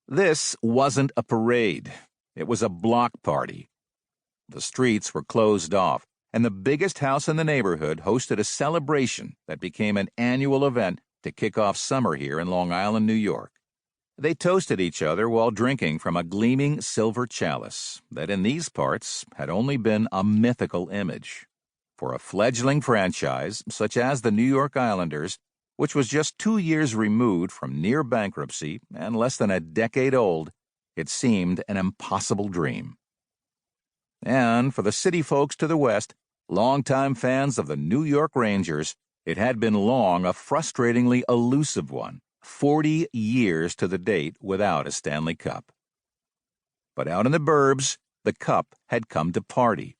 This wasn't a parade. It was a block party. The streets were closed off, and the biggest house in the neighborhood hosted a celebration that became an annual event to kick off summer here in Long Island, New York. They toasted each other while drinking from a gleaming silver chalice that in these parts had only been a mythical image. For a fledgling franchise such as the New York Islanders, which was just 2 years removed from near bankruptcy and less than a decade old, it seemed an impossible dream. And for the city folks to the west, longtime fans of the New York Rangers, it had been long a frustratingly elusive one, 40 years to the date without a Stanley Cup. But out in the burbs, the Cup had come to party.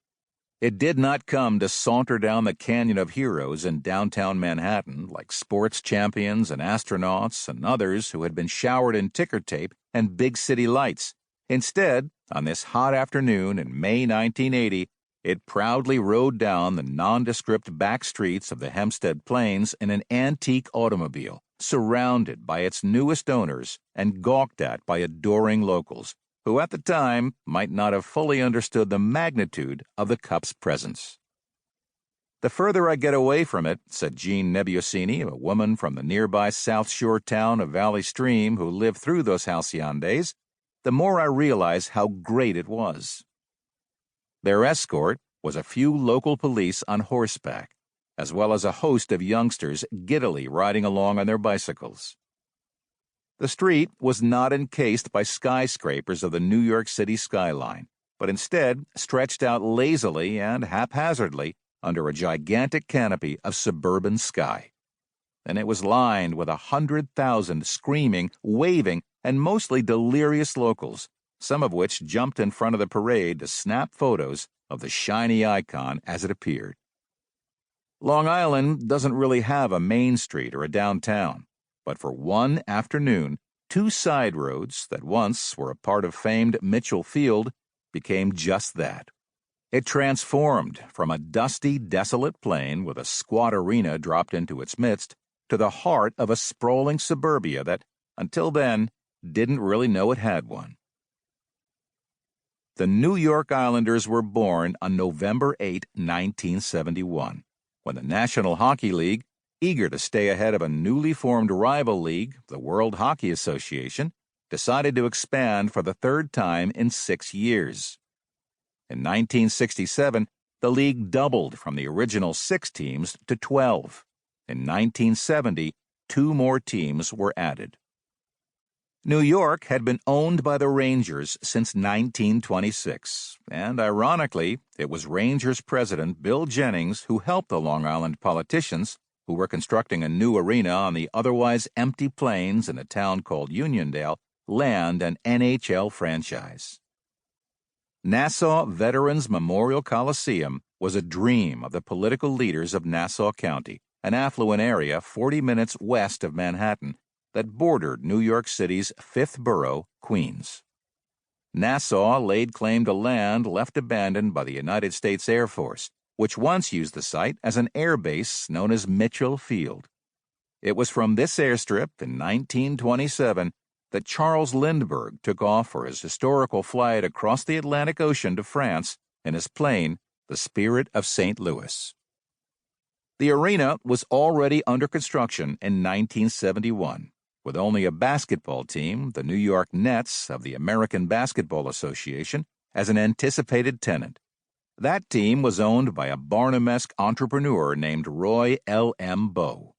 It did not come to saunter down the Canyon of Heroes in downtown Manhattan like sports champions and astronauts and others who had been showered in ticker tape and big city lights. Instead, on this hot afternoon in May 1980, it proudly rode down the nondescript back streets of the Hempstead Plains in an antique automobile, surrounded by its newest owners and gawked at by adoring locals, who at the time might not have fully understood the magnitude of the Cup's presence. "The further I get away from it," said Jean Nebiosini, a woman from the nearby South Shore town of Valley Stream who lived through those halcyon days, "the more I realize how great it was." Their escort was a few local police on horseback, as well as a host of youngsters giddily riding along on their bicycles. The street was not encased by skyscrapers of the New York City skyline, but instead stretched out lazily and haphazardly under a gigantic canopy of suburban sky. And it was lined with 100,000 screaming, waving, and mostly delirious locals, some of which jumped in front of the parade to snap photos of the shiny icon as it appeared. Long Island doesn't really have a main street or a downtown, but for one afternoon, 2 side roads that once were a part of famed Mitchell Field became just that. It transformed from a dusty, desolate plain with a squat arena dropped into its midst to the heart of a sprawling suburbia that, until then, didn't really know it had one. The New York Islanders were born on November 8, 1971, when the National Hockey League, eager to stay ahead of a newly formed rival league, the World Hockey Association, decided to expand for the 3rd time in 6 years. In 1967, the league doubled from the original 6 teams to 12. In 1970, 2 more teams were added. New York had been owned by the Rangers since 1926, and ironically, it was Rangers president Bill Jennings who helped the Long Island politicians, who were constructing a new arena on the otherwise empty plains in a town called Uniondale, land an NHL franchise. Nassau Veterans Memorial Coliseum was a dream of the political leaders of Nassau County, an affluent area 40 minutes west of Manhattan that bordered New York City's 5th borough, Queens. Nassau laid claim to land left abandoned by the United States Air Force, which once used the site as an air base known as Mitchell Field. It was from this airstrip in 1927 that Charles Lindbergh took off for his historical flight across the Atlantic Ocean to France in his plane, the Spirit of St. Louis. The arena was already under construction in 1971, with only a basketball team, the New York Nets of the American Basketball Association, as an anticipated tenant. That team was owned by a Barnum-esque entrepreneur named Roy L. M. Bowe.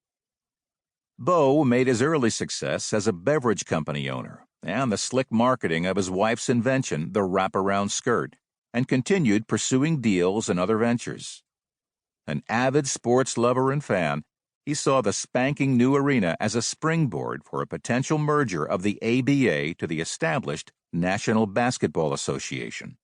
Bowe made his early success as a beverage company owner and the slick marketing of his wife's invention, the wraparound skirt, and continued pursuing deals and other ventures. An avid sports lover and fan, he saw the spanking new arena as a springboard for a potential merger of the ABA to the established National Basketball Association.